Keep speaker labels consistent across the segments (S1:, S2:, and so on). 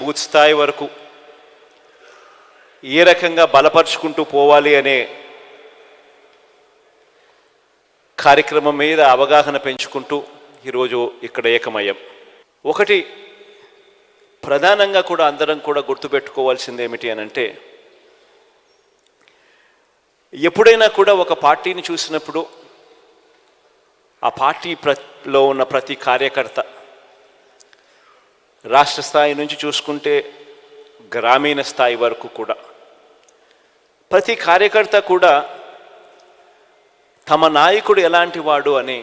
S1: Booth స్థాయి వరకు ఏ రకంగా బలపరుచుకుంటూ పోవాలి అనే కార్యక్రమం మీద అవగాహన పెంచుకుంటూ ఈరోజు ఇక్కడ ఏకమయ్యాం. ఒకటి ప్రధానంగా కూడా అందరం కూడా గుర్తుపెట్టుకోవాల్సింది ఏమిటి అనంటే, ఎప్పుడైనా కూడా ఒక పార్టీని చూసినప్పుడు ఆ పార్టీలో ఉన్న ప్రతి కార్యకర్త, రాష్ట్ర స్థాయి నుంచి చూసుకుంటే గ్రామీణ స్థాయి వరకు కూడా ప్రతి కార్యకర్త కూడా తమ నాయకుడు ఎలాంటి వాడు అని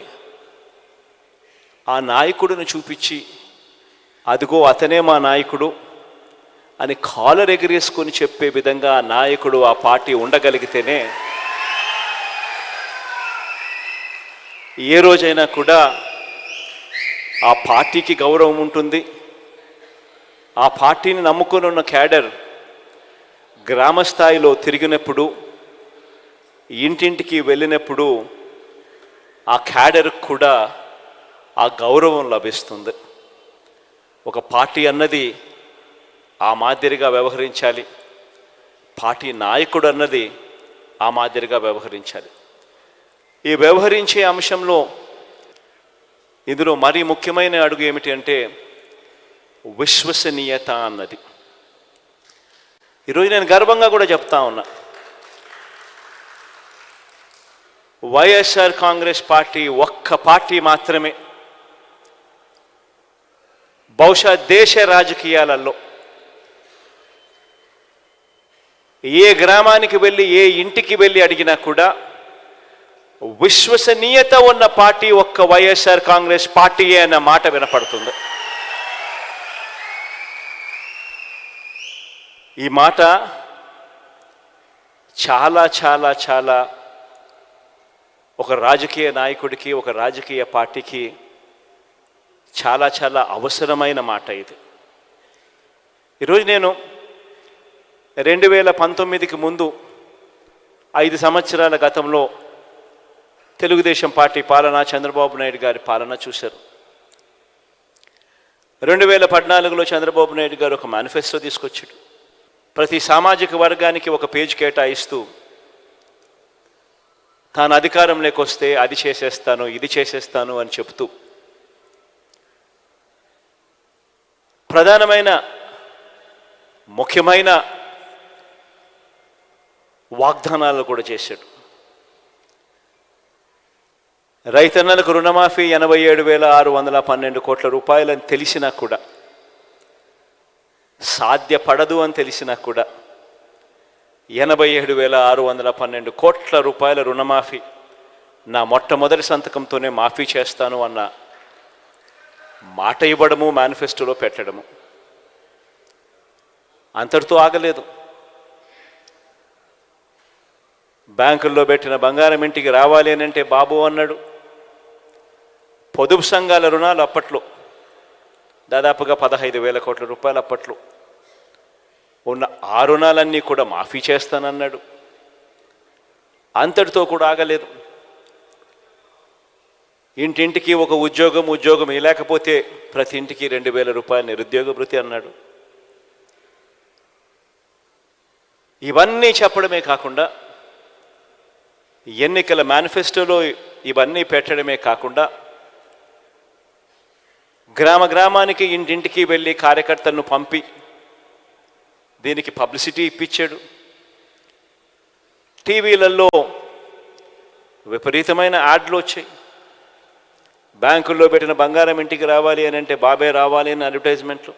S1: ఆ నాయకుడిని చూపించి, అదిగో అతనే మా నాయకుడు అని కాలర్ ఎగిరేసుకొని చెప్పే విధంగా ఆ నాయకుడు, ఆ పార్టీ ఉండగలిగితేనే ఏ రోజైనా కూడా ఆ పార్టీకి గౌరవం ఉంటుంది. ఆ పార్టీని నమ్ముకొని ఉన్న క్యాడర్ గ్రామ స్థాయిలో తిరిగినప్పుడు, ఇంటింటికి వెళ్ళినప్పుడు ఆ క్యాడర్కి కూడా ఆ గౌరవం లభిస్తుంది. ఒక పార్టీ అన్నది ఆ మాదిరిగా వ్యవహరించాలి, పార్టీ నాయకుడు అన్నది ఆ మాదిరిగా వ్యవహరించాలి. ఈ వ్యవహరించే అంశంలో ఇందులో మరీ ముఖ్యమైన అడుగు ఏమిటి అంటే విశ్వసనీయత అన్నది. ఈరోజు నేను గర్వంగా కూడా చెప్తా ఉన్నా, వైఎస్ఆర్ కాంగ్రెస్ పార్టీ ఒక్క పార్టీ మాత్రమే బహుశా దేశ రాజకీయాలలో ఏ గ్రామానికి వెళ్ళి, ఏ ఇంటికి వెళ్ళి అడిగినా కూడా విశ్వసనీయత ఉన్న పార్టీ ఒక్క వైఎస్ఆర్ కాంగ్రెస్ పార్టీయే అన్న మాట వినపడుతుంది. ఈ మాట చాలా చాలా చాలా ఒక రాజకీయ నాయకుడికి, ఒక రాజకీయ పార్టీకి చాలా చాలా అవసరమైన మాట ఇది. ఈరోజు నేను 2019కి ముందు 5 సంవత్సరాల గతంలో తెలుగుదేశం పార్టీ పాలన, చంద్రబాబు నాయుడు గారి పాలన చూశారు. 2014లో చంద్రబాబు నాయుడు గారు ఒక మేనిఫెస్టో తీసుకొచ్చాడు. ప్రతి సామాజిక వర్గానికి ఒక పేజ్ కేటాయిస్తూ తాను అధికారంలోకి వస్తే అది చేసేస్తాను, ఇది చేసేస్తాను అని చెప్తూ ప్రధానమైన ముఖ్యమైన వాగ్దానాలు కూడా చేశాడు. రైతన్నలకు రుణమాఫీ 87,612 కోట్ల రూపాయలని తెలిసినా కూడా, సాధ్యపడదు అని తెలిసినా కూడా 87,612 కోట్ల రూపాయల రుణమాఫీ నా మొట్టమొదటి సంతకంతోనే మాఫీ చేస్తాను అన్న మాట ఇవ్వడము, మేనిఫెస్టోలో పెట్టడము. అంతటితో ఆగలేదు. బ్యాంకుల్లో పెట్టిన బంగారం ఇంటికి రావాలి అని అంటే బాబు అన్నాడు. పొదుపు సంఘాల రుణాలు అప్పట్లో దాదాపుగా 15,000 కోట్ల రూపాయలు అప్పట్లో ఉన్న ఆ రుణాలన్నీ కూడా మాఫీ చేస్తానన్నాడు. అంతటితో కూడా ఆగలేదు. ఇంటింటికి ఒక ఉద్యోగం లేకపోతే ప్రతి ఇంటికి 2,000 రూపాయలు నిరుద్యోగ భృతి అన్నాడు. ఇవన్నీ చెప్పడమే కాకుండా, ఎన్నికల మేనిఫెస్టోలో ఇవన్నీ పెట్టడమే కాకుండా, గ్రామానికి ఇంటింటికి వెళ్ళి కార్యకర్తలను పంపి దీనికి పబ్లిసిటీ ఇప్పించాడు. టీవీలలో విపరీతమైన యాడ్లు వచ్చాయి. బ్యాంకుల్లో పెట్టిన బంగారం ఇంటికి రావాలి అని అంటే బాబే రావాలి అని అడ్వర్టైజ్మెంట్లు.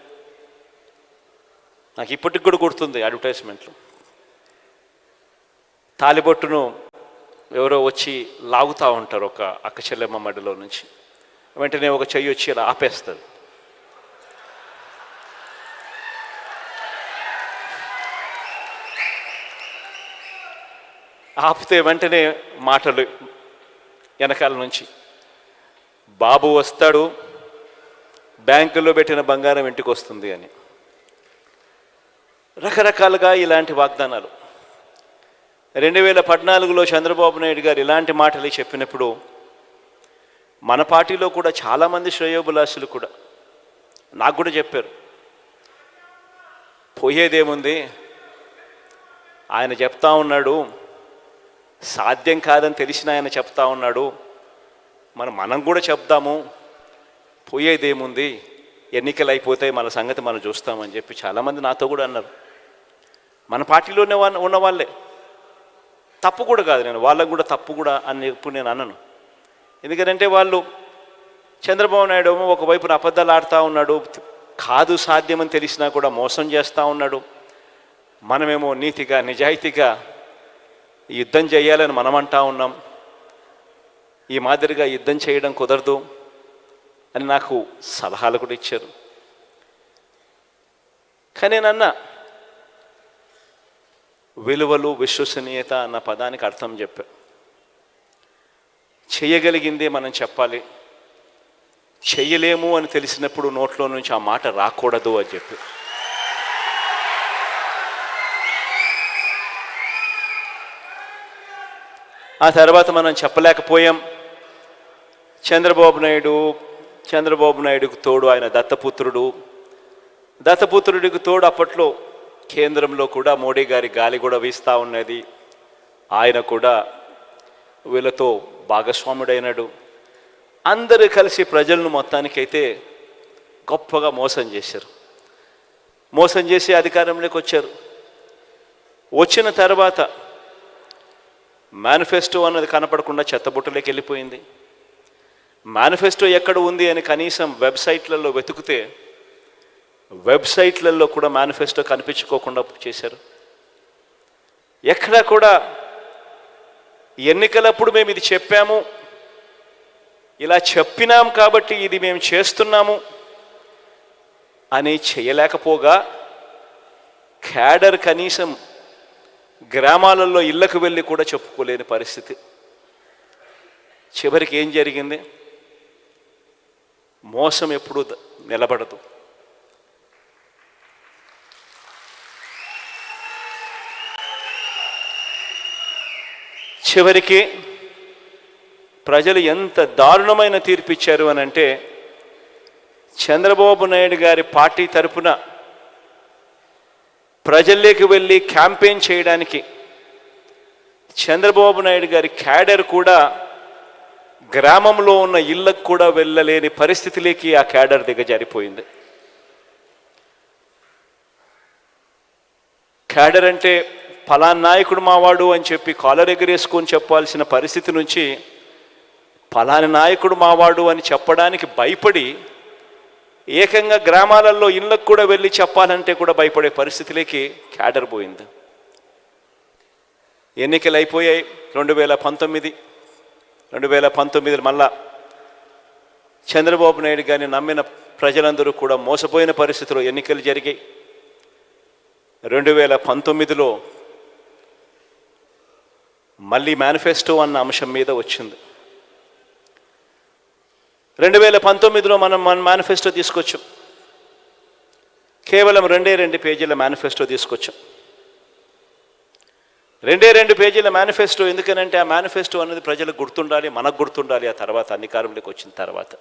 S1: నాకు ఇప్పటికి కూడా గుర్తుంది అడ్వర్టైజ్మెంట్లు. తాలిబొట్టును ఎవరో వచ్చి లాగుతూ ఉంటారు ఒక అక్క చెల్లెమ్మ మడిలో నుంచి. వెంటనే ఒక చెయ్యి వచ్చి ఇలా ఆపేస్తుంది. ఆపితే వెంటనే మాటలు వెనకాల నుంచి, బాబు వస్తాడు, బ్యాంకుల్లో పెట్టిన బంగారం ఇంటికి వస్తుంది అని. రకరకాలుగా ఇలాంటి వాగ్దానాలు. 2014లో చంద్రబాబు నాయుడు గారు ఇలాంటి మాటలు చెప్పినప్పుడు మన పార్టీలో కూడా చాలామంది శ్రేయోభిలాషులు కూడా నాకు కూడా చెప్పారు, పోయేదేముంది, ఆయన చెప్తా ఉన్నాడు, సాధ్యం కాదని తెలిసిన ఆయన చెప్తా ఉన్నాడు, మనం కూడా చెప్దాము, పోయేదేముంది, ఎన్నికలు అయిపోతాయి, మన సంగతి మనం చూస్తామని చెప్పి చాలామంది నాతో కూడా అన్నారు. మన పార్టీలోనే ఉన్న వాళ్ళే. తప్పు కూడా కాదు, నేను వాళ్ళకు కూడా తప్పు కూడా అని ఇప్పుడు నేను అన్నాను. ఎందుకంటే వాళ్ళు చంద్రబాబు నాయుడు ఒకవైపున అబద్ధాలు ఆడుతూ ఉన్నాడు, కాదు సాధ్యమని తెలిసినా కూడా మోసం చేస్తూ ఉన్నాడు. మనమేమో నీతిగా నిజాయితీగా యుద్ధం చేయాలని మనం అంటా ఉన్నాం. ఈ మాదిరిగా యుద్ధం చేయడం కుదరదు అని నాకు సలహాలు కూడా ఇచ్చారు. కానీ నేనన్నా, విలువలు విశ్వసనీయత అన్న పదానికి అర్థం చెప్పా. చేయగలిగిందే మనం చెప్పాలి, చెయ్యలేము అని తెలిసినప్పుడు నోట్లో నుంచి ఆ మాట రాకూడదు అని చెప్పి. ఆ తర్వాత మనం చెప్పలేకపోయాం. చంద్రబాబు నాయుడుకు తోడు ఆయన దత్తపుత్రుడికి తోడు అప్పట్లో కేంద్రంలో కూడా మోడీ గారి గాలి కూడా వీస్తూ ఉన్నది. ఆయన కూడా వీళ్ళతో భాగస్వాముడైనాడు. అందరూ కలిసి ప్రజలను మొత్తానికైతే గొప్పగా మోసం చేశారు. మోసం చేసి అధికారంలోకి వచ్చారు. వచ్చిన తర్వాత మేనిఫెస్టో అన్నది కనపడకుండా చెత్తబుట్టలోకి వెళ్ళిపోయింది. మేనిఫెస్టో ఎక్కడ ఉంది అని కనీసం వెబ్సైట్లలో వెతికితే వెబ్సైట్లలో కూడా మేనిఫెస్టో కనిపించుకోకుండా చేశారు. ఎక్కడా కూడా ఎన్నికలప్పుడు మేము ఇది చెప్పాము, ఇలా చెప్పినాం కాబట్టి ఇది మేము చేస్తున్నాము అని చేయలేకపోగా, క్యాడర్ కనీసం గ్రామాలలో ఇళ్లకు వెళ్ళి కూడా చెప్పుకోలేని పరిస్థితి. చివరికి ఏం జరిగింది? మోసం ఎప్పుడూ నిలబడదు. చివరికి ప్రజలు ఎంత దారుణమైన తీర్పు ఇచ్చారు అని అంటే, చంద్రబాబు నాయుడు గారి పార్టీ తరపున ప్రజల్లోకి వెళ్ళి క్యాంపెయిన్ చేయడానికి చంద్రబాబు నాయుడు గారి క్యాడర్ కూడా గ్రామంలో ఉన్న ఇళ్లకు కూడా వెళ్ళలేని పరిస్థితిలోకి ఆ క్యాడర్ దిగజారిపోయింది. క్యాడర్ అంటే ఫలానా నాయకుడు మావాడు అని చెప్పి కాలర్ ఎగరేసుకొని చెప్పాల్సిన పరిస్థితి నుంచి ఫలాని నాయకుడు మావాడు అని చెప్పడానికి భయపడి ఏకంగా గ్రామాలలో ఇళ్ళకు కూడా వెళ్ళి చెప్పాలంటే కూడా భయపడే పరిస్థితిలోకి క్యాడర్ పోయింది. ఎన్నికలు అయిపోయాయి. 2019 మళ్ళా చంద్రబాబు నాయుడు గారిని నమ్మిన ప్రజలందరూ కూడా మోసపోయిన పరిస్థితిలో ఎన్నికలు జరిగాయి. 2019లో మళ్ళీ మేనిఫెస్టో అన్న అంశం మీద వచ్చింది. 2019లో మనం మేనిఫెస్టో తీసుకొచ్చాం. కేవలం 2 పేజీల మేనిఫెస్టో తీసుకొచ్చాం. 2 పేజీల మేనిఫెస్టో. ఎందుకనంటే ఆ మేనిఫెస్టో అనేది ప్రజలకు గుర్తుండాలి, మనకు గుర్తుండాలి. ఆ తర్వాత అధికారంలోకి వచ్చిన తర్వాత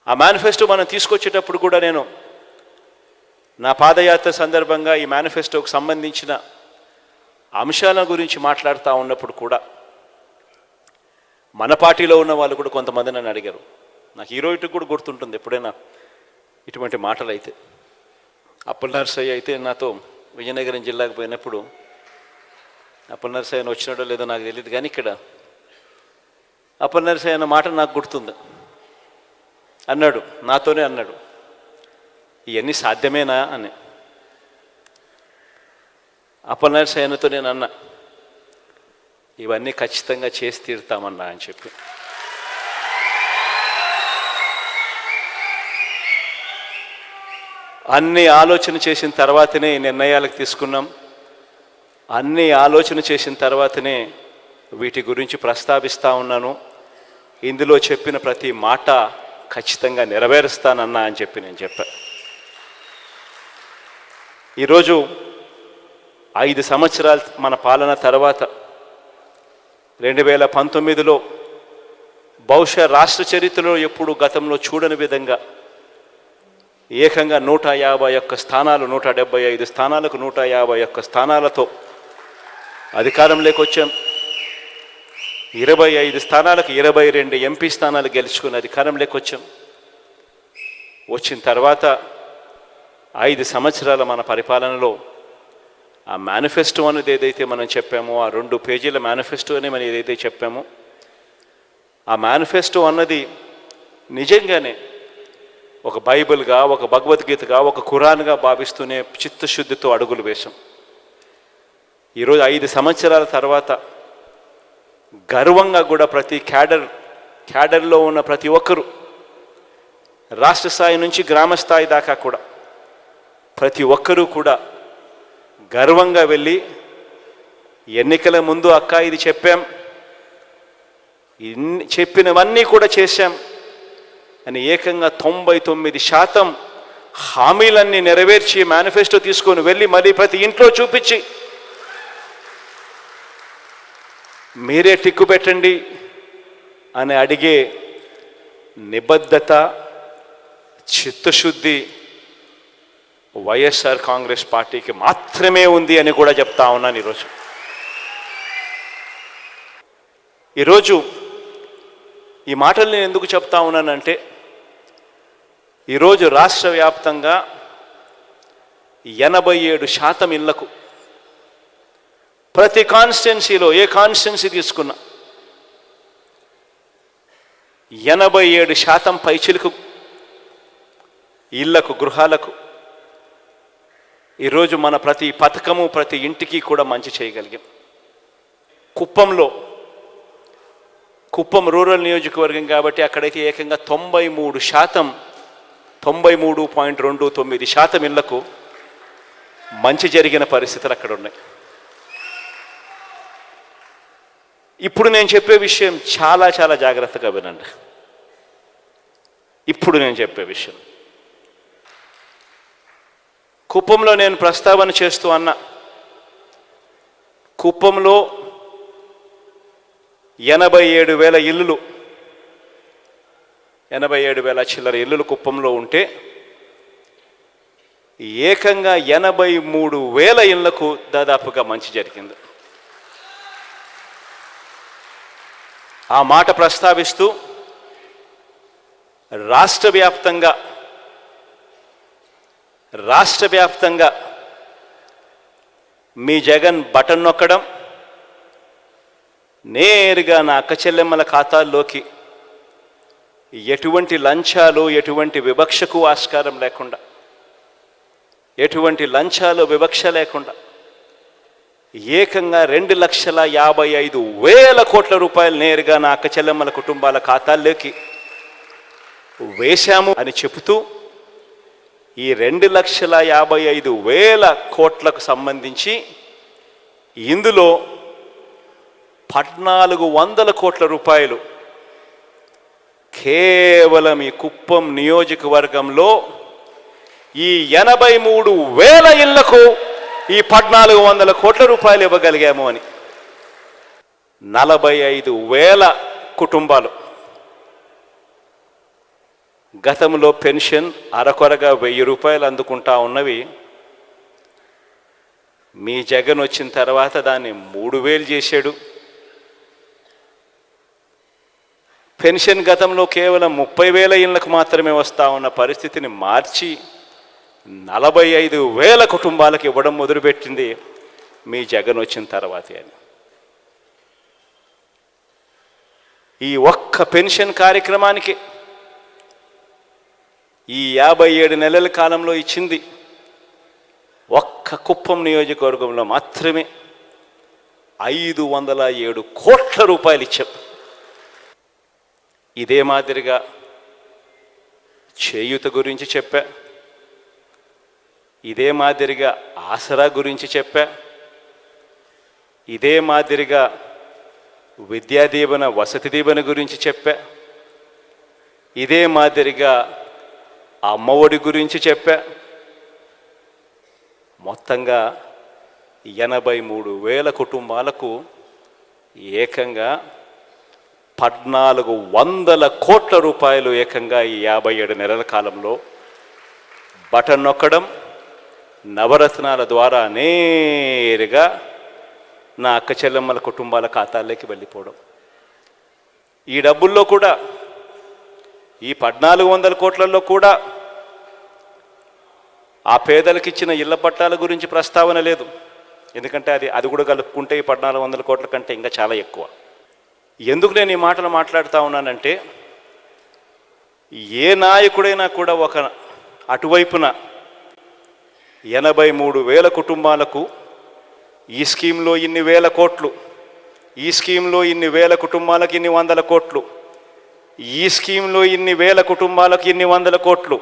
S1: ఆ మేనిఫెస్టో మనం తీసుకొచ్చేటప్పుడు కూడా నేను నా పాదయాత్ర సందర్భంగా ఈ మేనిఫెస్టోకు సంబంధించిన అంశాల గురించి మాట్లాడుతూ ఉన్నప్పుడు కూడా మన పార్టీలో ఉన్న వాళ్ళు కూడా కొంతమంది నన్ను అడిగారు. నాకు ఈరోజుకి కూడా గుర్తుంటుంది ఎప్పుడైనా ఇటువంటి మాటలు అయితే. అప్పల్ నర్సయ్య అయితే నాతో విజయనగరం జిల్లాకు పోయినప్పుడు, అప్పల్ నర్సయ్యను వచ్చినాడో లేదో నాకు తెలియదు, కానీ ఇక్కడ అప్పల్ నర్సయ్య అన్న మాట నాకు గుర్తుంది. అన్నాడు, నాతోనే అన్నాడు, ఇవన్నీ సాధ్యమేనా అని. అప్పల్ నర్సయ్యతో నేను అన్నా, ఇవన్నీ ఖచ్చితంగా చేసి తీరుతామన్నా అని చెప్పి. అన్ని ఆలోచన చేసిన తర్వాతనే ఈ నిర్ణయాలకు తీసుకున్నాం. అన్ని ఆలోచన చేసిన తర్వాతనే వీటి గురించి ప్రస్తావిస్తూ ఉన్నాను. ఇందులో చెప్పిన ప్రతి మాట ఖచ్చితంగా నెరవేరుస్తానన్నా అని చెప్పి నేను చెప్పాను. ఈరోజు 5 సంవత్సరాలు మన పాలన తర్వాత 2019లో బహుశా రాష్ట్ర చరిత్రలో ఎప్పుడు గతంలో చూడని విధంగా ఏకంగా 151 స్థానాలు, 175 స్థానాలకు 151 స్థానాలతో అధికారంలోకి వచ్చాం. 25 స్థానాలకు 22 ఎంపీ స్థానాలు గెలుచుకుని అధికారంలోకి వచ్చాం. వచ్చిన తర్వాత 5 సంవత్సరాల మన పరిపాలనలో ఆ మేనిఫెస్టో అనేది ఏదైతే మనం చెప్పామో, ఆ 2 పేజీల మేనిఫెస్టో అని మనం ఏదైతే చెప్పామో, ఆ మేనిఫెస్టో అన్నది నిజంగానే ఒక బైబిల్గా, ఒక భగవద్గీతగా, ఒక ఖురాన్గా భావిస్తూనే చిత్తశుద్ధితో అడుగులు వేశాం. ఈరోజు 5 సంవత్సరాల తర్వాత గర్వంగా కూడా ప్రతి క్యాడర్లో ఉన్న ప్రతి ఒక్కరూ, రాష్ట్ర స్థాయి నుంచి గ్రామ స్థాయి దాకా కూడా ప్రతి ఒక్కరూ కూడా గర్వంగా వెళ్ళి ఎన్నికల ముందు అక్క ఇది చెప్పాం, చెప్పినవన్నీ కూడా చేశాం అని ఏకంగా 99% హామీలన్నీ నెరవేర్చి మేనిఫెస్టో తీసుకొని వెళ్ళి మళ్ళీ ప్రతి ఇంట్లో చూపించి మీరే టిక్కు పెట్టండి అని అడిగే నిబద్ధత, చిత్తశుద్ధి వైఎస్ఆర్ కాంగ్రెస్ పార్టీకి మాత్రమే ఉంది అని కూడా చెప్తా ఉన్నాను. ఈరోజు ఈ మాటలు నేను ఎందుకు చెప్తా ఉన్నానంటే, ఈరోజు రాష్ట్ర వ్యాప్తంగా 87% ఇళ్లకు, ప్రతి కాన్స్టిట్యున్సీలో ఏ కాన్స్టిట్యున్సీ తీసుకున్నా 87% పైచిలకు ఇళ్లకు, గృహాలకు ఈరోజు మన ప్రతి పథకము ప్రతి ఇంటికి కూడా మంచి చేయగలిగాం. కుప్పం రూరల్ నియోజకవర్గం కాబట్టి అక్కడైతే ఏకంగా 93%, 93.29% ఇళ్లకు మంచి జరిగిన పరిస్థితులు అక్కడ ఉన్నాయి. ఇప్పుడు నేను చెప్పే విషయం చాలా చాలా జాగ్రత్తగా వినండి. ఇప్పుడు నేను చెప్పే విషయం కుప్పంలో నేను ప్రస్తావన చేస్తూ అన్నా. కుప్పంలో 87,000 ఇల్లులు, 87,000 చిల్లర ఇల్లులు కుప్పంలో ఉంటే ఏకంగా 83,000 ఇళ్లకు దాదాపుగా మంచి జరిగింది. ఆ మాట ప్రస్తావిస్తూ రాష్ట్ర వ్యాప్తంగా మీ జగన్ బటన్ నొక్కడం, నేరుగా నా అక్క చెల్లెమ్మల ఖాతాల్లోకి ఎటువంటి లంచాలు, ఎటువంటి వివక్షకు ఆస్కారం లేకుండా, ఎటువంటి లంచాలు వివక్ష లేకుండా ఏకంగా 2,55,000 కోట్ల రూపాయలు నేరుగా నా అక్క చెల్లెమ్మల కుటుంబాల ఖాతాల్లోకి వేశాము అని చెబుతూ, ఈ 2,55,000 కోట్లకు సంబంధించి ఇందులో 1,400 కోట్ల రూపాయలు కేవలం ఈ కుప్పం నియోజకవర్గంలో ఈ 83,000 ఇళ్లకు ఈ 1,400 కోట్ల రూపాయలు ఇవ్వగలిగాము అని. 45,000 కుటుంబాలు గతంలో పెన్షన్ అరకొరగా 1,000 రూపాయలు అందుకుంటా ఉన్నవి, మీ జగన్ వచ్చిన తర్వాత దాన్ని 3,000 చేశాడు. పెన్షన్ గతంలో కేవలం 30,000 ఇళ్లకు మాత్రమే వస్తూ ఉన్న పరిస్థితిని మార్చి 45,000 కుటుంబాలకు ఇవ్వడం మొదలుపెట్టింది మీ జగన్ వచ్చిన తర్వాతే అని. ఈ ఒక్క పెన్షన్ కార్యక్రమానికి ఈ 57 నెలల కాలంలో ఇచ్చింది ఒక్క కుప్పం నియోజకవర్గంలో మాత్రమే 507 కోట్ల రూపాయలు ఇచ్చాం. ఇదే మాదిరిగా చేయూత గురించి చెప్పా, ఇదే మాదిరిగా ఆసరా గురించి చెప్పా, ఇదే మాదిరిగా విద్యా దీవెన, వసతి దీవెన గురించి చెప్పా, ఇదే మాదిరిగా అమ్మఒడి గురించి చెప్పా. మొత్తంగా 83,000 కుటుంబాలకు ఏకంగా 1,400 కోట్ల రూపాయలు ఏకంగా ఈ 57 నెలల కాలంలో బటన్ నొక్కడం, నవరత్నాల ద్వారా నేరుగా నా అక్క చెల్లెమ్మల కుటుంబాల ఖాతాల్లోకి వెళ్ళిపోవడం. ఈ డబ్బుల్లో కూడా, ఈ 1400 కోట్లలో కూడా ఆ పేదలకు ఇచ్చిన ఇళ్ల పట్టాల గురించి ప్రస్తావన లేదు. ఎందుకంటే అది కూడా కలుపుకుంటే ఈ 1400 కోట్ల కంటే ఇంకా చాలా ఎక్కువ. ఎందుకు నేను ఈ మాటలు మాట్లాడుతూ ఉన్నానంటే, ఏ నాయకుడైనా కూడా ఒక అటువైపున 83,000 కుటుంబాలకు ఈ స్కీమ్లో ఇన్ని వేల కోట్లు, ఈ స్కీమ్లో ఇన్ని వేల కుటుంబాలకు ఇన్ని వందల కోట్లు, ఈ స్కీమ్లో ఇన్ని వేల కుటుంబాలకు ఇన్ని వందల కోట్లు,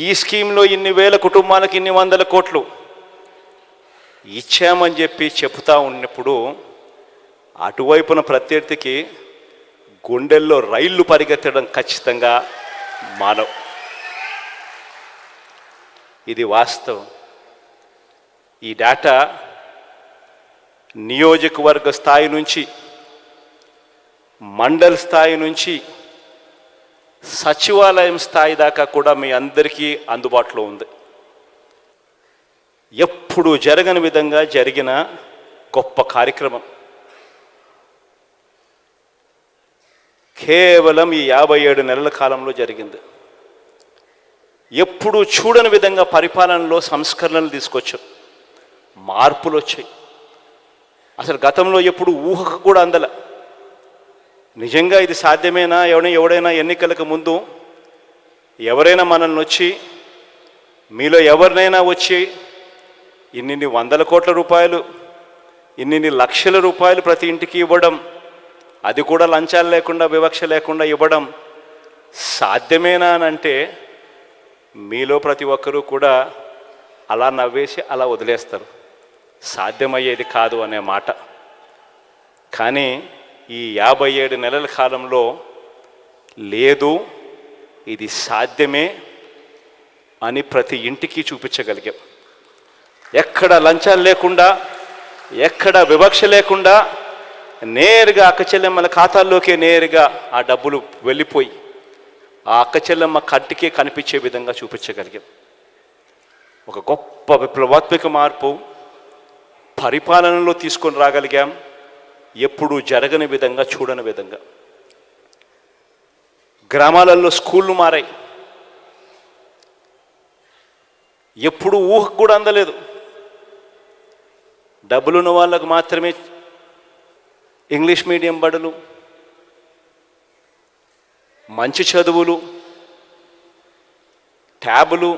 S1: ఈ స్కీమ్లో ఇన్ని వేల కుటుంబాలకు ఇన్ని వందల కోట్లు ఇచ్చామని చెప్పి చెప్తా ఉన్నప్పుడు అటువైపున ప్రత్యర్థికి గుండెల్లో రైళ్లు పరిగెత్తడం ఖచ్చితంగా మానవ్. ఇది వాస్తవం. ఈ డేటా నియోజకవర్గ స్థాయి నుంచి, మండల్ స్థాయి నుంచి, సచివాలయం స్థాయి దాకా కూడా మీ అందరికీ అందుబాటులో ఉంది. ఎప్పుడు జరగని విధంగా జరిగిన గొప్ప కార్యక్రమం. కేవలం ఈ 57 నెలల కాలంలో జరిగింది. ఎప్పుడు చూడని విధంగా పరిపాలనలో సంస్కరణలు తీసుకొచ్చాం, మార్పులు వచ్చాయి. అసలు గతంలో ఎప్పుడు ఊహకు కూడా అందల. నిజంగా ఇది సాధ్యమేనా? ఎవడైనా ఎన్నికలకు ముందు ఎవరైనా మనల్ని వచ్చి, మీలో ఎవరినైనా వచ్చి ఇన్ని వందల కోట్ల రూపాయలు, ఇన్ని లక్షల రూపాయలు ప్రతి ఇంటికి ఇవ్వడం, అది కూడా లంచాలు లేకుండా, వివక్ష లేకుండా ఇవ్వడం సాధ్యమేనా అని అంటే మీలో ప్రతి ఒక్కరూ కూడా అలా నవ్వేసి అలా వదిలేస్తారు, సాధ్యమయ్యేది కాదు అనే మాట. కానీ ఈ 57 నెలల కాలంలో లేదు, ఇది సాధ్యమే అని ప్రతి ఇంటికి చూపించగలిగాం. ఎక్కడ లంచాలు లేకుండా, ఎక్కడ వివక్ష లేకుండా నేరుగా అక్క చెల్లెమ్మల ఖాతాల్లోకే నేరుగా ఆ డబ్బులు వెళ్ళిపోయి ఆ అక్క చెల్లెమ్మ కంటికే కనిపించే విధంగా చూపించగలిగాం. ఒక గొప్ప విప్లవాత్మక మార్పు పరిపాలనలో తీసుకొని రాగలిగాం. ఎప్పుడూ జరగని విధంగా, చూడని విధంగా. గ్రామాలలో స్కూళ్ళు మారాయి. ఎప్పుడు ఊహకు కూడా అందలేదు. డబ్బులున్న వాళ్ళకు మాత్రమే ఇంగ్లీష్ మీడియం బడులు, మంచి చదువులు, ట్యాబులు,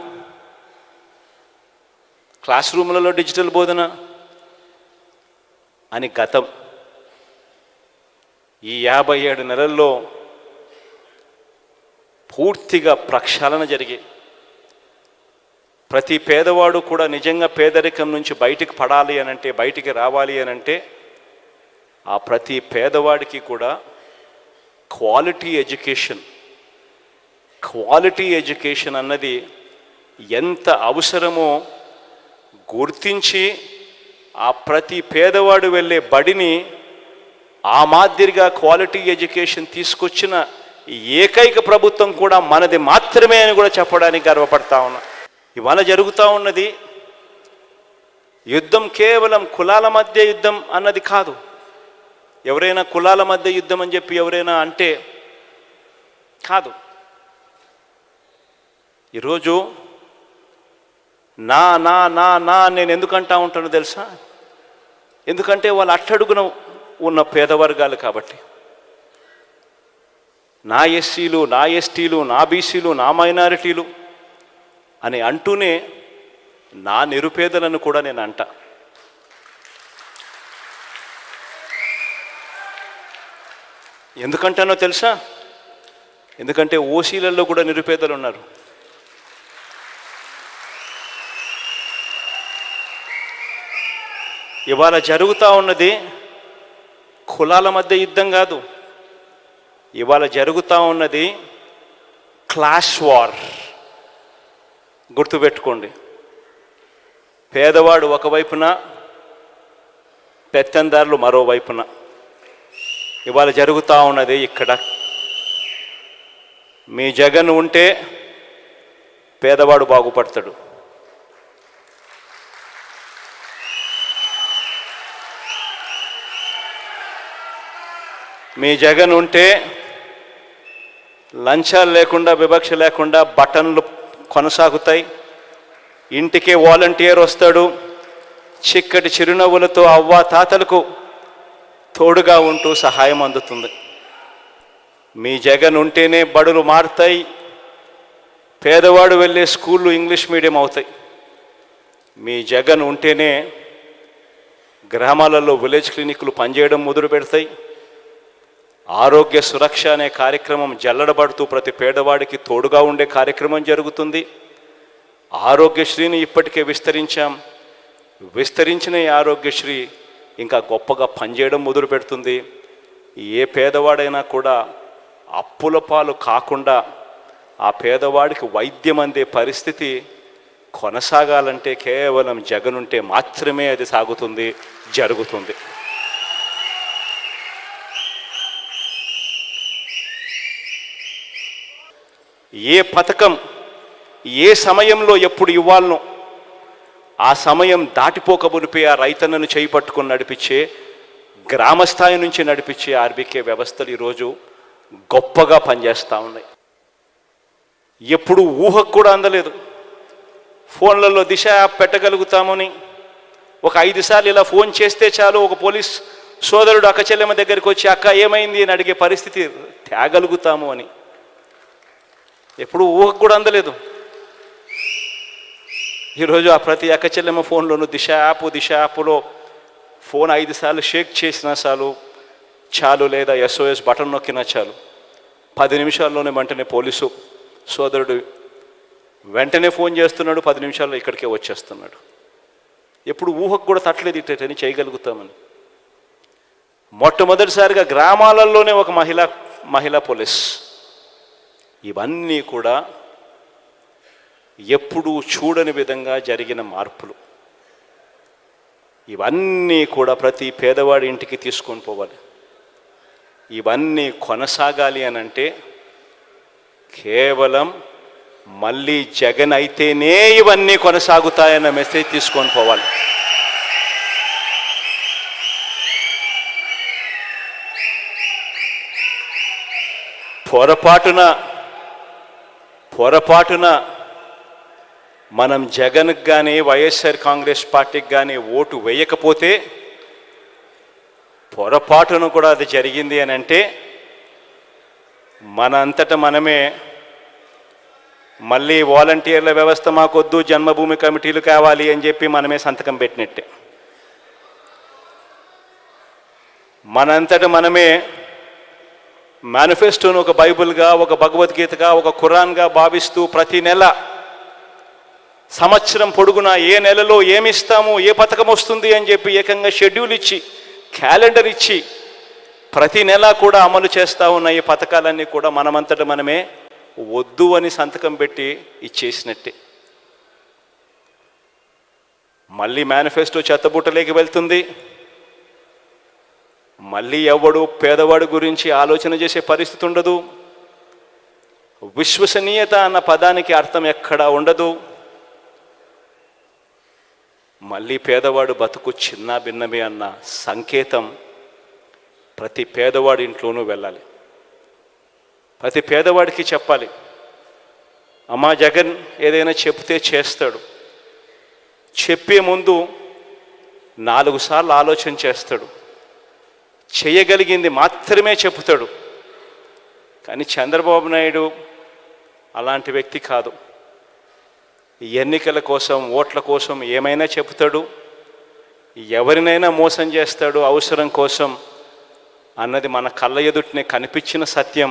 S1: క్లాస్ రూములలో డిజిటల్ బోధన అని గతం. ఈ 57 నెలల్లో పూర్తిగా ప్రక్షాళన జరిగి ప్రతి పేదవాడు కూడా నిజంగా పేదరికం నుంచి బయటికి పడాలి అనంటే, బయటికి రావాలి అనంటే ఆ ప్రతి పేదవాడికి కూడా క్వాలిటీ ఎడ్యుకేషన్ అన్నది ఎంత అవసరమో గుర్తించి ఆ ప్రతి పేదవాడు వెళ్ళే బడిని ఆ మాదిరిగా క్వాలిటీ ఎడ్యుకేషన్ తీసుకొచ్చిన ఏకైక ప్రభుత్వం కూడా మనది మాత్రమే అని కూడా చెప్పడానికి గర్వపడతా ఉన్నా. ఇవాళ జరుగుతూ ఉన్నది యుద్ధం కేవలం కులాల మధ్య యుద్ధం అన్నది కాదు. ఎవరైనా కులాల మధ్య యుద్ధం అని చెప్పి ఎవరైనా అంటే కాదు. ఈరోజు నా నా నా నా నేను ఎందుకంటా ఉంటానో తెలుసా? ఎందుకంటే వాళ్ళు అట్టడుగున ఉన్న పేదవర్గాలు కాబట్టి. నా ఎస్సీలు, నా ఎస్టీలు, నా బీసీలు, నా మైనారిటీలు అని అంటూనే నా నిరుపేదలను కూడా నేను అంటా. ఎందుకంటానో తెలుసా? ఎందుకంటే ఓసీలలో కూడా నిరుపేదలు ఉన్నారు. ఇవాళ జరుగుతూ ఉన్నది కులాల మధ్య యుద్ధం కాదు. ఇవాళ జరుగుతూ ఉన్నది క్లాష్ వార్. గుర్తుపెట్టుకోండి. పేదవాడు ఒకవైపున, పెత్తందారులు మరోవైపున. ఇవాళ జరుగుతూ ఉన్నది ఇక్కడ. మీ జగన్ ఉంటే పేదవాడు బాగుపడతాడు. మీ జగన్ ఉంటే లంచాలు లేకుండా, వివక్ష లేకుండా బటన్లు కొనసాగుతాయి. ఇంటికే వాలంటీర్ వస్తాడు. చిక్కటి చిరునవ్వులతో అవ్వ తాతలకు తోడుగా ఉంటూ సహాయం అందుతుంది. మీ జగన్ ఉంటేనే బడులు మారుతాయి. పేదవాడు వెళ్ళే స్కూళ్ళు ఇంగ్లీష్ మీడియం అవుతాయి. మీ జగన్ ఉంటేనే గ్రామాలలో విలేజ్ క్లినిక్లు పనిచేయడం మొదలు పెడతాయి. ఆరోగ్య సురక్ష అనే కార్యక్రమం జల్లడబడుతూ ప్రతి పేదవాడికి తోడుగా ఉండే కార్యక్రమం జరుగుతుంది. ఆరోగ్యశ్రీని ఇప్పటికే విస్తరించాం. విస్తరించిన ఈ ఆరోగ్యశ్రీ ఇంకా గొప్పగా పనిచేయడం మొదలు పెడుతుంది. ఏ పేదవాడైనా కూడా అప్పుల పాలు కాకుండా ఆ పేదవాడికి వైద్యం అందే పరిస్థితి కొనసాగాలంటే కేవలం జగన్ ఉంటే మాత్రమే అది సాగుతుంది, జరుగుతుంది. ఏ పథకం ఏ సమయంలో ఎప్పుడు ఇవ్వాలనో ఆ సమయం దాటిపోక మునిపే ఆ రైతన్నను చేయిపట్టుకుని నడిపించే, గ్రామస్థాయి నుంచి నడిపించే ఆర్బీకే వ్యవస్థలు ఈరోజు గొప్పగా పనిచేస్తూ ఉన్నాయి. ఎప్పుడు ఊహకు కూడా అందలేదు. ఫోన్లలో దిశ యాప్ పెట్టగలుగుతామని ఒక 5 సార్లు ఇలా ఫోన్ చేస్తే చాలు ఒక పోలీస్ సోదరుడు అక్క చెల్లెమ్మ దగ్గరికి వచ్చి అక్క ఏమైంది అని అడిగే పరిస్థితి తేగలుగుతాము అని ఎప్పుడు ఊహకు కూడా అందలేదు. ఈరోజు ఆ ప్రతి అక్క చెల్లెమ్మ ఫోన్లోనూ దిశ యాప్లో ఫోన్ 5 సార్లు షేక్ చేసినా చాలు, లేదా SOS బటన్ నొక్కినా చాలు, 10 నిమిషాల్లోనే వెంటనే పోలీసు సోదరుడు వెంటనే ఫోన్ చేస్తున్నాడు, 10 నిమిషాల్లో ఇక్కడికే వచ్చేస్తున్నాడు. ఎప్పుడు ఊహకు కూడా తట్టలేదు ఇట్టని చేయగలుగుతామని. మొట్టమొదటిసారిగా గ్రామాలలోనే ఒక మహిళా పోలీస్. ఇవన్నీ కూడా ఎప్పుడూ చూడని విధంగా జరిగిన మార్పులు. ఇవన్నీ కూడా ప్రతి పేదవాడి ఇంటికి తీసుకొని పోవాలి. ఇవన్నీ కొనసాగాలి అని అంటే కేవలం మళ్ళీ జగన్ అయితేనే ఇవన్నీ కొనసాగుతాయన్న మెసేజ్ తీసుకొని పోవాలి. పొరపాటున మనం జగన్కి కానీ వైఎస్ఆర్ కాంగ్రెస్ పార్టీకి కానీ ఓటు వేయకపోతే, పొరపాటును కూడా అది జరిగింది అని అంటే మన అంతటా మనమే మళ్ళీ వాలంటీర్ల వ్యవస్థ మాకొద్దు, జన్మభూమి కమిటీలు కావాలి అని చెప్పి మనమే సంతకం పెట్టినట్టే. మనంతటా మనమే మేనిఫెస్టోను ఒక బైబిల్గా, ఒక భగవద్గీతగా, ఒక ఖురాన్గా భావిస్తూ ప్రతి నెల సంవత్సరం పొడుగునా ఏ నెలలో ఏమిస్తాము, ఏ పథకం వస్తుంది అని చెప్పి ఏకంగా షెడ్యూల్ ఇచ్చి, క్యాలెండర్ ఇచ్చి ప్రతి నెల కూడా అమలు చేస్తూ ఉన్న ఈ పథకాలన్నీ కూడా మనమంతటా మనమే వద్దు అని సంతకం పెట్టి ఇచ్చేసినట్టే. మళ్ళీ మేనిఫెస్టో చెత్తబుట్టలోకి వెళ్తుంది. మళ్ళీ ఎవడు పేదవాడి గురించి ఆలోచన చేసే పరిస్థితి ఉండదు. విశ్వసనీయత అన్న పదానికి అర్థం ఎక్కడా ఉండదు. మళ్ళీ పేదవాడు బతుకు చిన్న భిన్నమే అన్న సంకేతం ప్రతి పేదవాడి ఇంట్లోనూ వెళ్ళాలి. ప్రతి పేదవాడికి చెప్పాలి, అమ్మా జగన్ ఏదైనా చెప్తే చేస్తాడు. చెప్పే ముందు 4 సార్లు ఆలోచన చేస్తాడు. చేయగలిగింది మాత్రమే చెబుతాడు. కానీ చంద్రబాబు నాయుడు అలాంటి వ్యక్తి కాదు. ఎన్నికల కోసం, ఓట్ల కోసం ఏమైనా చెబుతాడు, ఎవరినైనా మోసం చేస్తాడు అవసరం కోసం అన్నది మన కళ్ళ ఎదుటనే కనిపించిన సత్యం.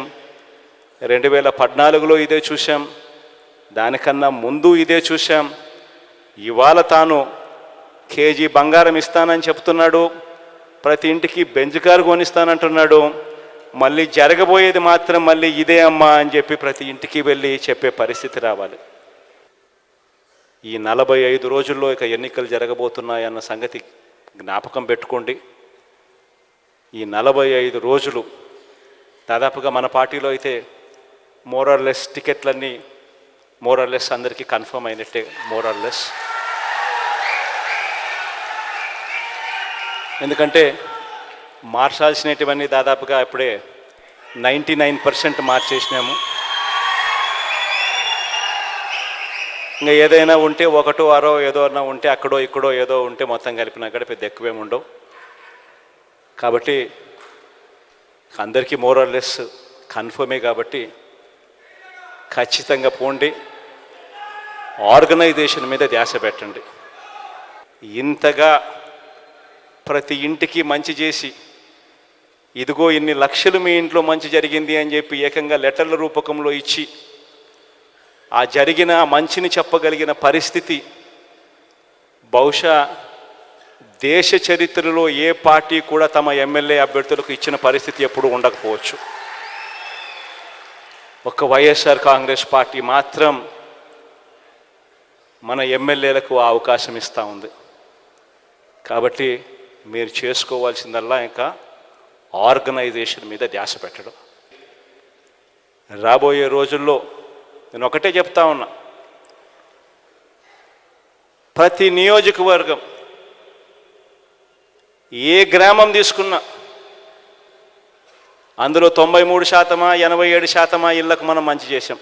S1: 2014లో ఇదే చూసాం, దానికన్నా ముందు ఇదే చూసాం. ఇవాళ తాను కేజీ బంగారం ఇస్తానని చెప్తున్నాడు, ప్రతి ఇంటికి బెంజ్ కారు కొనిస్తానంటున్నాడు. మళ్ళీ జరగబోయేది మాత్రం మళ్ళీ ఇదే అమ్మా అని చెప్పి ప్రతి ఇంటికి వెళ్ళి చెప్పే పరిస్థితి రావాలి. ఈ 45 రోజుల్లో ఇక ఎన్నికలు జరగబోతున్నాయన్న సంగతి జ్ఞాపకం పెట్టుకోండి. ఈ 45 రోజులు దాదాపుగా మన పార్టీలో అయితే మోరార్లెస్ టికెట్లన్నీ మోరల్లెస్ అందరికీ కన్ఫర్మ్ అయినట్టే మోరల్లెస్. ఎందుకంటే మార్చాల్సినటువన్నీ దాదాపుగా ఇప్పుడే 99% మార్చేసినాము. ఇంకా ఏదైనా ఉంటే ఒకటో అరో ఏదో అన్నా ఉంటే అక్కడో ఇక్కడో ఏదో ఉంటే మొత్తం కలిపినా కూడా పెద్ద ఎక్కువేమి ఉండవు. కాబట్టి అందరికీ మోరల్లెస్ కన్ఫర్మే. కాబట్టి ఖచ్చితంగా పోండి, ఆర్గనైజేషన్ మీద ధ్యాస పెట్టండి. ఇంతగా ప్రతి ఇంటికి మంచి చేసి ఇదిగో ఇన్ని లక్షలు మీ ఇంట్లో మంచి జరిగింది అని చెప్పి ఏకంగా లెటర్ల రూపకంలో ఇచ్చి ఆ జరిగిన మంచిని చెప్పగలిగిన పరిస్థితి బహుశా దేశ చరిత్రలో ఏ పార్టీ కూడా తమ ఎమ్మెల్యే అభ్యర్థులకు ఇచ్చిన పరిస్థితి ఎప్పుడూ ఉండకపోవచ్చు. ఒక్క వైఎస్ఆర్ కాంగ్రెస్ పార్టీ మాత్రం మన ఎమ్మెల్యేలకు ఆ అవకాశం ఇస్తూ ఉంది. కాబట్టి మీరు చేసుకోవాల్సిందల్లా ఇంకా ఆర్గనైజేషన్ మీద ధ్యాస పెట్టడం. రాబోయే రోజుల్లో నేను ఒకటే చెప్తా ఉన్నా, ప్రతి నియోజకవర్గం ఏ గ్రామం తీసుకున్నా అందులో 93% 87% ఇళ్లకు మనం మంచి చేసాం.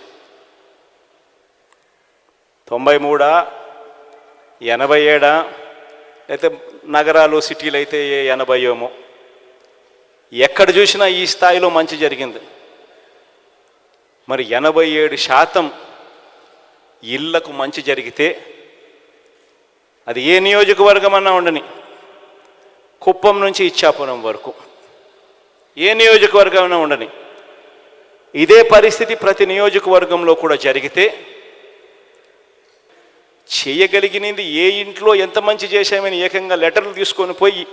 S1: 93 87 అయితే నగరాలు సిటీలు అయితే 80 ఎక్కడ చూసినా ఈ స్థాయిలో మంచి జరిగింది. మరి 87% ఇళ్లకు మంచి జరిగితే అది ఏ నియోజకవర్గం అన్నా ఉండని, కుప్పం నుంచి ఇచ్చాపురం వరకు ఏ నియోజకవర్గమైనా ఉండని, ఇదే పరిస్థితి ప్రతి నియోజకవర్గంలో కూడా జరిగితే చేయగలిగినది ఏ ఇంట్లో ఎంత మంచి చేశామని ఏకంగా లెటర్లు తీసుకొని పోయి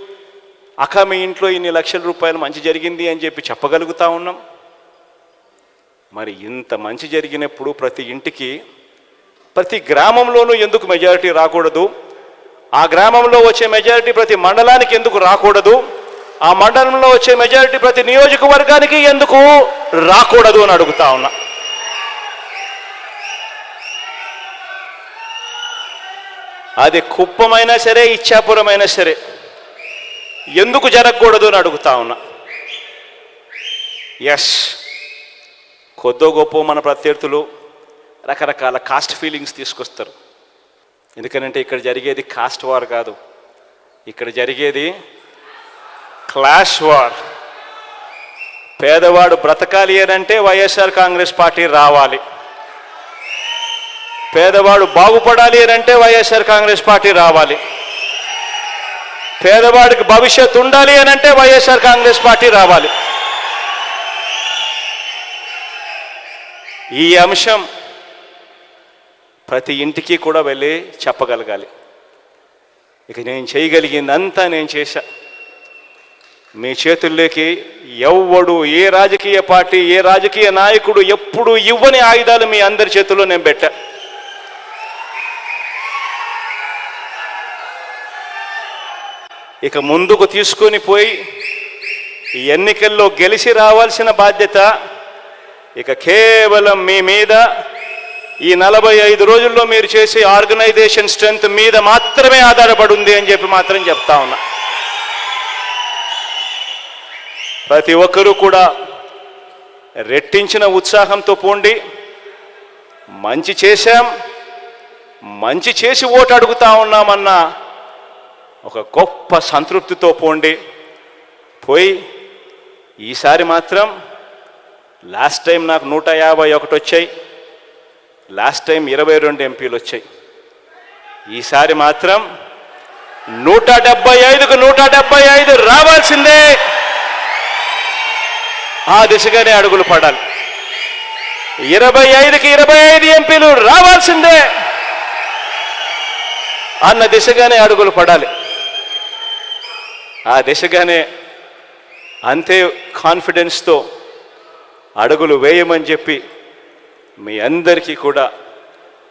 S1: అక్క మీ ఇంట్లో ఇన్ని లక్షల రూపాయలు మంచి జరిగింది అని చెప్పి చెప్పగలుగుతా ఉన్నాం. మరి ఇంత మంచి జరిగినప్పుడు ప్రతి ఇంటికి ప్రతి గ్రామంలోనూ ఎందుకు మెజారిటీ రాకూడదు? ఆ గ్రామంలో వచ్చే మెజారిటీ ప్రతి మండలానికి ఎందుకు రాకూడదు? ఆ మండలంలో వచ్చే మెజారిటీ ప్రతి నియోజకవర్గానికి ఎందుకు రాకూడదు అని అడుగుతా ఉన్నా. అది కుప్పమైనా సరే ఇచ్చాపురమైనా సరే ఎందుకు జరగకూడదు అని అడుగుతా ఉన్నా. ఎస్, కొద్దో గొప్ప మన ప్రత్యర్థులు రకరకాల కాస్ట్ ఫీలింగ్స్ తీసుకొస్తారు. ఎందుకనంటే ఇక్కడ జరిగేది కాస్ట్ వార్ కాదు, ఇక్కడ జరిగేది క్లాష్ వార్. పేదవాడు బ్రతకాలి అనంటే వైఎస్ఆర్ కాంగ్రెస్ పార్టీ రావాలి, పేదవాడు బాగుపడాలి అనంటే వైఎస్ఆర్ కాంగ్రెస్ పార్టీ రావాలి, పేదవాడికి భవిష్యత్తు ఉండాలి అనంటే వైఎస్ఆర్ కాంగ్రెస్ పార్టీ రావాలి. ఈ అంశం ప్రతి ఇంటికి కూడా వెళ్ళి చెప్పగలగాలి. ఇక నేను చేయగలిగిందంతా నేను చేశా. మీ చేతుల్లోకి ఎవ్వడు, ఏ రాజకీయ పార్టీ, ఏ రాజకీయ నాయకుడు ఎప్పుడు ఇవ్వని ఆయుధాలు మీ అందరి చేతుల్లో నేను పెట్టా. ఇక ముందుకు తీసుకొని పోయి ఎన్నికల్లో గెలిచి రావాల్సిన బాధ్యత ఇక కేవలం మీ మీద, ఈ 45 రోజుల్లో మీరు చేసే ఆర్గనైజేషన్ స్ట్రెంగ్త్ మీద మాత్రమే ఆధారపడి ఉంది అని చెప్పి మాత్రం చెప్తా ఉన్నా. ప్రతి ఒక్కరూ కూడా రెట్టించిన ఉత్సాహంతో పోండి. మంచి చేశాం, మంచి చేసి ఓటు అడుగుతా ఉన్నామన్న ఒక గొప్ప సంతృప్తితో పోండి. పోయి ఈసారి మాత్రం లాస్ట్ టైం నాకు 151 వచ్చాయి, లాస్ట్ టైం 22 ఎంపీలు వచ్చాయి. ఈసారి మాత్రం 175కు 175 రావాల్సిందే. ఆ దిశగానే అడుగులు పడాలి. 25కి 25 ఎంపీలు రావాల్సిందే అన్న దిశగానే అడుగులు పడాలి. ఆ దిశగానే అంతే కాన్ఫిడెన్స్తో అడుగులు వేయమని చెప్పి మీ అందరికీ కూడా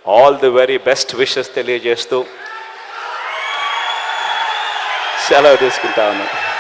S1: all the very best wishes తెలియజేస్తూ సెలవు తీసుకుంటా ఉన్నాను.